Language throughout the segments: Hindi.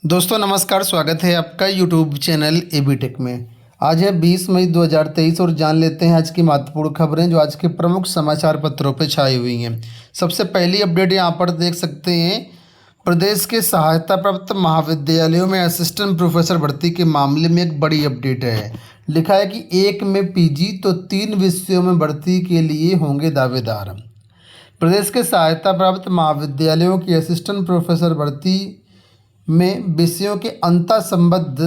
दोस्तों नमस्कार, स्वागत है आपका यूट्यूब चैनल एबी टेक में। आज है 20 मई 2023 और जान लेते हैं आज की महत्वपूर्ण खबरें जो आज के प्रमुख समाचार पत्रों पर छाई हुई हैं। सबसे पहली अपडेट यहाँ पर देख सकते हैं। प्रदेश के सहायता प्राप्त महाविद्यालयों में असिस्टेंट प्रोफेसर भर्ती के मामले में एक बड़ी अपडेट है। लिखा है कि एक में पीजी तो 3 विषयों में भर्ती के लिए होंगे दावेदार। प्रदेश के सहायता प्राप्त महाविद्यालयों की असिस्टेंट प्रोफेसर भर्ती में विषयों के अंतर संबंध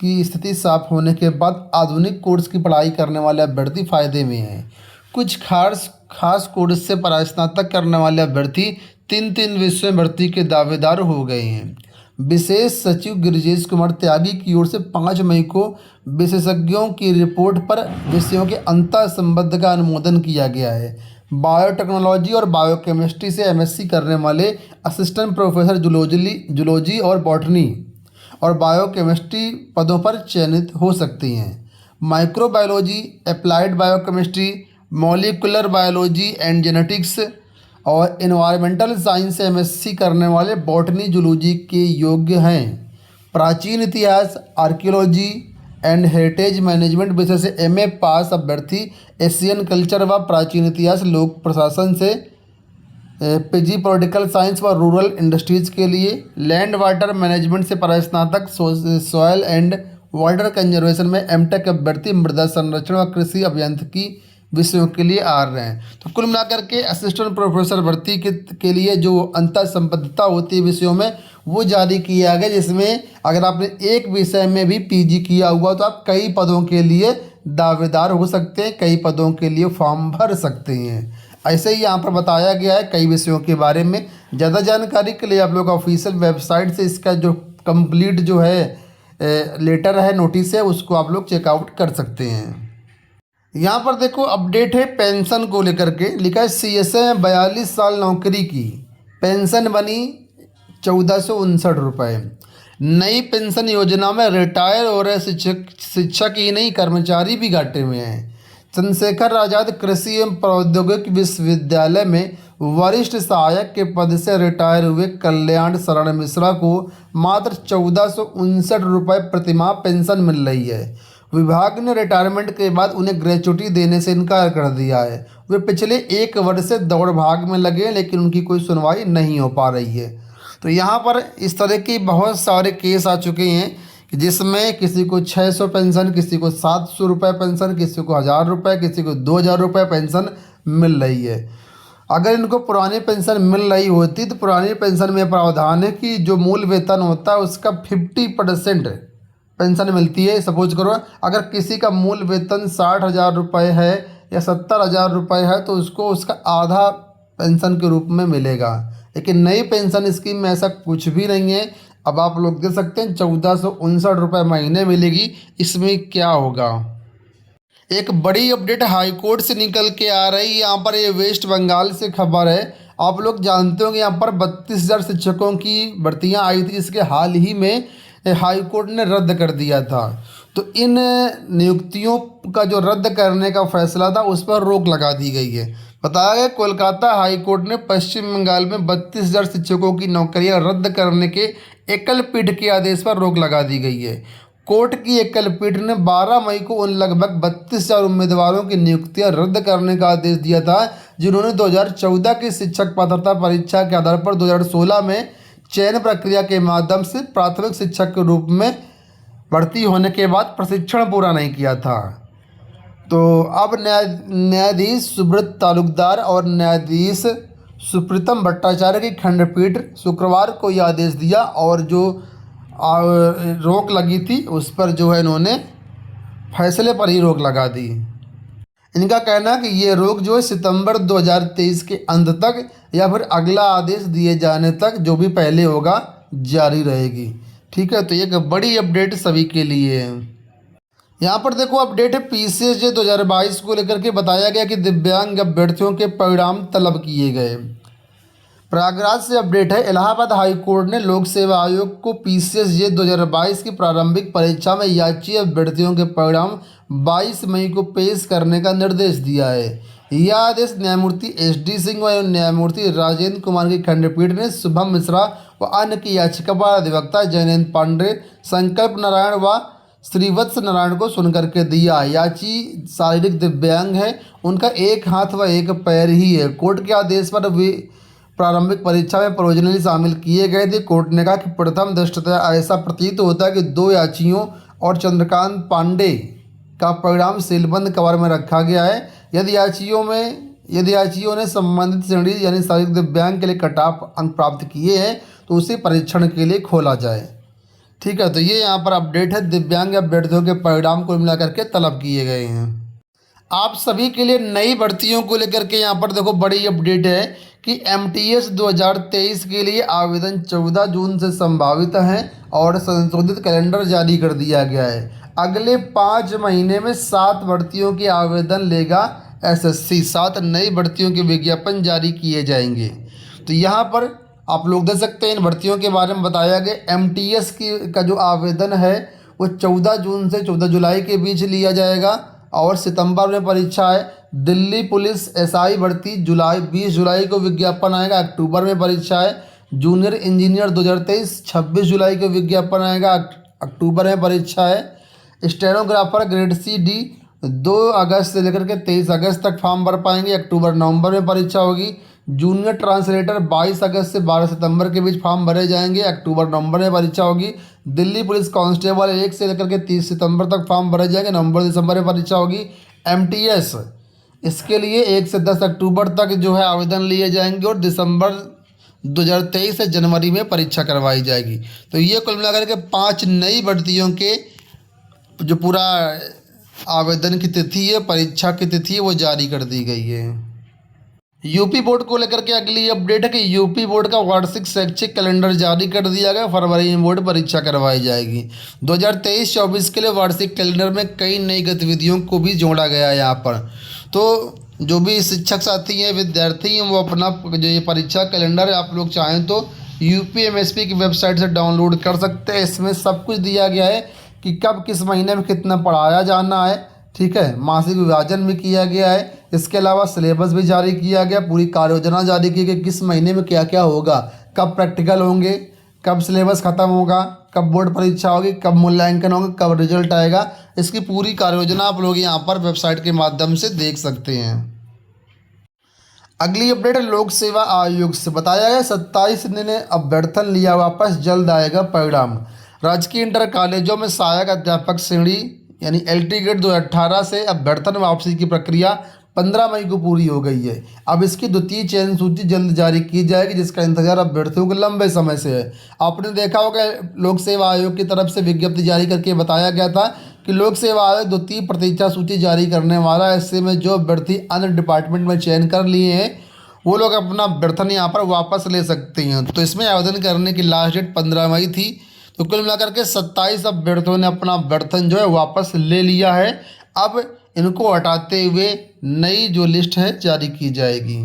की स्थिति साफ होने के बाद आधुनिक कोर्स की पढ़ाई करने वाले अभ्यर्थी फायदे में हैं। कुछ खास कोर्स से परास्नातक करने वाले अभ्यर्थी 3 विषयों में भर्ती के दावेदार हो गए हैं। विशेष सचिव गिरिजेश कुमार त्यागी की ओर से 5 मई को विशेषज्ञों की रिपोर्ट पर विषयों के अंतर संबंध का अनुमोदन किया गया है। बायोटेक्नोलॉजी और बायोकेमिस्ट्री से एमएससी करने वाले असिस्टेंट प्रोफेसर जूलॉजी और बॉटनी और बायोकेमिस्ट्री पदों पर चयनित हो सकती हैं। Microbiology, applied biochemistry, molecular biology and genetics और एनवायरमेंटल साइंस से एमएससी करने वाले बॉटनी जूलॉजी के योग्य हैं। प्राचीन इतिहास, आर्कियोलॉजी एंड हेरिटेज मैनेजमेंट विषय से एमए पास अभ्यर्थी एशियन कल्चर व प्राचीन इतिहास, लोक प्रशासन से पीजी पॉलिटिकल साइंस व रूरल इंडस्ट्रीज के लिए, लैंड वाटर मैनेजमेंट से परास्नातक सॉयल एंड वाटर कंजर्वेशन में एमटेक अभ्यर्थी मृदा संरक्षण व कृषि अभियांत्रिकी विषयों के लिए आ रहे हैं। तो कुल मिलाकर के असिस्टेंट प्रोफेसर भर्ती के लिए जो अंतर संबद्धता होती है विषयों में वो जारी किया गया, जिसमें अगर आपने एक विषय में भी पीजी किया हुआ तो आप कई पदों के लिए दावेदार हो सकते हैं, कई पदों के लिए फॉर्म भर सकते हैं। ऐसे ही यहाँ पर बताया गया है कई विषयों के बारे में। ज़्यादा जानकारी के लिए आप लोग ऑफिशियल वेबसाइट से इसका जो कंप्लीट जो है लेटर है, नोटिस है, उसको आप लोग चेकआउट कर सकते हैं। यहाँ पर देखो अपडेट है पेंशन को लेकर के। लिखा है सीएसए में 42 साल नौकरी की पेंशन बनी 1459 रुपये। नई पेंशन योजना में रिटायर हो रहे शिक्षक ही नहीं, कर्मचारी भी घाटे में हैं। चंद्रशेखर आज़ाद कृषि एवं प्रौद्योगिकी विश्वविद्यालय में वरिष्ठ सहायक के पद से रिटायर हुए कल्याण शरण मिश्रा को मात्र 1459 रुपये प्रतिमाह पेंशन मिल रही है। विभाग ने रिटायरमेंट के बाद उन्हें ग्रेच्युटी देने से इनकार कर दिया है। वे पिछले 1 वर्ष से दौड़ भाग में लगे हैं, लेकिन उनकी कोई सुनवाई नहीं हो पा रही है। तो यहाँ पर इस तरह की बहुत सारे केस आ चुके हैं कि जिसमें किसी को 600 पेंशन, किसी को 700 रुपये पेंशन, किसी को 1000 रुपये, किसी को 2000 रुपये पेंशन मिल रही है। अगर इनको पुरानी पेंशन मिल रही होती तो पुरानी पेंशन में प्रावधान है कि जो मूल वेतन होता है उसका 50% पेंशन मिलती है। सपोज करो अगर किसी का मूल वेतन 60,000 रुपये है या 70,000 रुपये है तो उसको उसका आधा पेंशन के रूप में मिलेगा। लेकिन नई पेंशन स्कीम में ऐसा कुछ भी नहीं है। अब आप लोग देख सकते हैं 1459 रुपये महीने मिलेगी। इसमें क्या होगा? एक बड़ी अपडेट हाई कोर्ट से निकल के आ रही है। यहाँ पर ये वेस्ट बंगाल से खबर है। आप लोग जानते होंगे यहाँ पर 32,000 शिक्षकों की भर्तियाँ आई थी, इसके हाल ही में हाई कोर्ट ने रद्द कर दिया था। तो इन नियुक्तियों का जो रद्द करने का फैसला था उस पर रोक लगा दी गई है। बताया गया कोलकाता हाई कोर्ट ने पश्चिम बंगाल में 32,000 शिक्षकों की नौकरियां रद्द करने के एकल पीठ के आदेश पर रोक लगा दी गई है। कोर्ट की एकल पीठ ने 12 मई को उन लगभग 32,000 उम्मीदवारों की नियुक्तियां रद्द करने का आदेश दिया था जिन्होंने 2014 की शिक्षक पात्रता परीक्षा के आधार पर 2016 में चयन प्रक्रिया के माध्यम से प्राथमिक शिक्षक के रूप में भर्ती होने के बाद प्रशिक्षण पूरा नहीं किया था। तो अब न्यायाधीश सुब्रत तालुकदार और न्यायाधीश सुप्रीतम भट्टाचार्य की खंडपीठ शुक्रवार को यह आदेश दिया और जो रोक लगी थी उस पर जो है इन्होंने फैसले पर ही रोक लगा दी। इनका कहना है कि ये रोक जो है सितंबर 2023 के अंत तक या फिर अगला आदेश दिए जाने तक जो भी पहले होगा जारी रहेगी। ठीक है, तो एक बड़ी अपडेट सभी के लिए है। यहाँ पर देखो अपडेट है पीसीएसजे 2022 को लेकर के। बताया गया कि दिव्यांग अभ्यर्थियों के परिणाम तलब किए गए। प्रयागराज से अपडेट है। इलाहाबाद हाई कोर्ट ने लोक सेवा आयोग को पीसीएसजे 2022 की प्रारंभिक परीक्षा में याची अभ्यर्थियों के परिणाम 22 मई को पेश करने का निर्देश दिया है। यह आदेश न्यायमूर्ति एस डी सिंह व न्यायमूर्ति राजेंद्र कुमार की खंडपीठ ने शुभम मिश्रा व अन्य की याचिका पर अधिवक्ता जयनेन्द्र पांडे संकल्प नारायण व श्रीवत्स नारायण को सुनकर के दिया। याची शारीरिक दिव्यांग है, उनका एक हाथ व एक पैर ही है। कोर्ट के आदेश पर वे प्रारंभिक परीक्षा में प्रोविजनली शामिल किए गए थे। कोर्ट ने कहा कि प्रथम दृष्टया ऐसा प्रतीत होता है कि 2 याचियों और चंद्रकांत पांडे का परिणाम सीलबंद कवर में रखा गया है। यदि याचियों ने संबंधित श्रेणी यानी शारीरिक दिव्यांग के लिए कट ऑफ अंक प्राप्त किए हैं तो उसे परीक्षण के लिए खोला जाए। ठीक है, तो ये यहाँ पर अपडेट है। दिव्यांग अभ्यर्थियों के परिणाम को मिलाकर के तलब किए गए हैं। आप सभी के लिए नई भर्तियों को लेकर के यहाँ पर देखो बड़ी अपडेट है कि MTS 2023 के लिए आवेदन 14 जून से संभावित है और संशोधित कैलेंडर जारी कर दिया गया है। अगले 5 महीने में 7 भर्तियों के आवेदन लेगा SSC। 7 नई भर्तियों के विज्ञापन जारी किए जाएंगे। तो यहाँ पर आप लोग देख सकते हैं इन भर्तियों के बारे में बताया गया। MTS का जो आवेदन है वो 14 जून से 14 जुलाई के बीच लिया जाएगा और सितंबर में परीक्षा है। दिल्ली पुलिस SI भर्ती 20 जुलाई को विज्ञापन आएगा, अक्टूबर में परीक्षा है। जूनियर इंजीनियर 2023 26 जुलाई को विज्ञापन आएगा, अक्टूबर में परीक्षा है। स्टेनोग्राफर ग्रेड CD 2 अगस्त से लेकर के 23 अगस्त तक फॉर्म भर पाएंगे, अक्टूबर नवंबर में परीक्षा होगी। जूनियर ट्रांसलेटर 22 अगस्त से 12 सितंबर के बीच फॉर्म भरे जाएंगे, अक्टूबर नवंबर में परीक्षा होगी। दिल्ली पुलिस कांस्टेबल 1 से लेकर के 30 सितंबर तक फॉर्म भरे जाएंगे, नवंबर दिसंबर में परीक्षा होगी। MTS इसके लिए 1 से 10 अक्टूबर तक जो है आवेदन लिए जाएंगे और दिसंबर 2023 से जनवरी में परीक्षा करवाई जाएगी। तो ये कुल मिलाकर के 5 नई भर्तियों के जो पूरा आवेदन की तिथि है, परीक्षा की तिथि है, वो जारी कर दी गई है। यूपी बोर्ड को लेकर के अगली अपडेट है कि यूपी बोर्ड का वार्षिक शैक्षिक कैलेंडर जारी कर दिया गया। फरवरी में बोर्ड परीक्षा करवाई जाएगी। 2023-24 के लिए वार्षिक कैलेंडर में कई नई गतिविधियों को भी जोड़ा गया है यहाँ पर। तो जो भी शिक्षक साथी हैं, विद्यार्थी हैं, वो अपना जो ये परीक्षा कैलेंडर है आप लोग चाहें तो UPMSP की वेबसाइट से डाउनलोड कर सकते हैं। इसमें सब कुछ दिया गया है कि कब किस महीने में कितना पढ़ाया जाना है। ठीक है, मासिक विभाजन भी किया गया है। इसके अलावा सिलेबस भी जारी किया गया, पूरी कार्य योजना जारी की गई, किस महीने में क्या क्या होगा, कब प्रैक्टिकल होंगे, कब सिलेबस ख़त्म होगा, कब बोर्ड परीक्षा होगी, कब मूल्यांकन होगा, कब रिजल्ट आएगा। इसकी पूरी कार्य योजना आप लोग यहाँ पर वेबसाइट के माध्यम से देख सकते हैं। अगली अपडेट है लोक सेवा आयोग से। बताया गया 27 ने अभ्यर्थन लिया वापस, जल्द आएगा परिणाम। राजकीय इंटर कॉलेजों में सहायक अध्यापक श्रेणी यानी LT ग्रेड 2018 से अभ्यर्थन वापसी की प्रक्रिया 15 मई को पूरी हो गई है। अब इसकी द्वितीय चयन सूची जल्द जारी की जाएगी, जिसका इंतजार अभ्यर्थियों को लंबे समय से है। आपने देखा होगा लोक सेवा आयोग की तरफ से विज्ञप्ति जारी करके बताया गया था कि लोक सेवा आयोग द्वितीय प्रतीक्षा सूची जारी करने वाला है। ऐसे में जो अभ्यर्थी अन्य डिपार्टमेंट में चयन कर लिए हैं वो लोग अपना अभ्यर्थन यहाँ पर वापस ले सकते हैं। तो इसमें आवेदन करने की लास्ट डेट 15 मई थी। तो कुल मिलाकर के 27 अभ्यर्थियों ने अपना अभ्यर्थन जो है वापस ले लिया है। अब इनको हटाते हुए नई जो लिस्ट है जारी की जाएगी।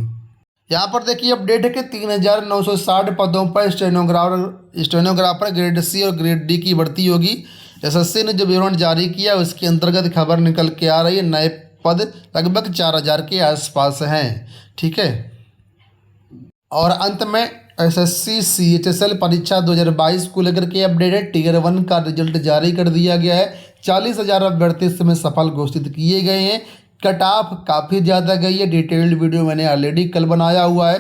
यहाँ पर देखिए अपडेट है कि 3960 पदों पर स्टेनोग्राफर ग्रेड C और ग्रेड D की भर्ती होगी। SSC ने जो विवरण जारी किया उसके अंतर्गत खबर निकल के आ रही है। नए पद लगभग 4000 के आसपास हैं। ठीक है, और अंत में SSC CHSL परीक्षा 2022 को लेकर के अपडेट है। Tier 1 का रिजल्ट जारी कर दिया गया है। 40,000 अभ्यर्थी इसमें सफल घोषित किए गए हैं। कट ऑफ काफ़ी ज़्यादा गई है। डिटेल्ड वीडियो मैंने ऑलरेडी कल बनाया हुआ है।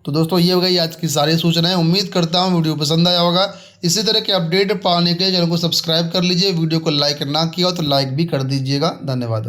तो दोस्तों ये हो गई आज की सारी सूचनाएं। उम्मीद करता हूँ वीडियो पसंद आया होगा। इसी तरह के अपडेट पाने के लिए चैनल को सब्सक्राइब कर लीजिए। वीडियो को लाइक ना किया हो तो लाइक भी कर दीजिएगा। धन्यवाद।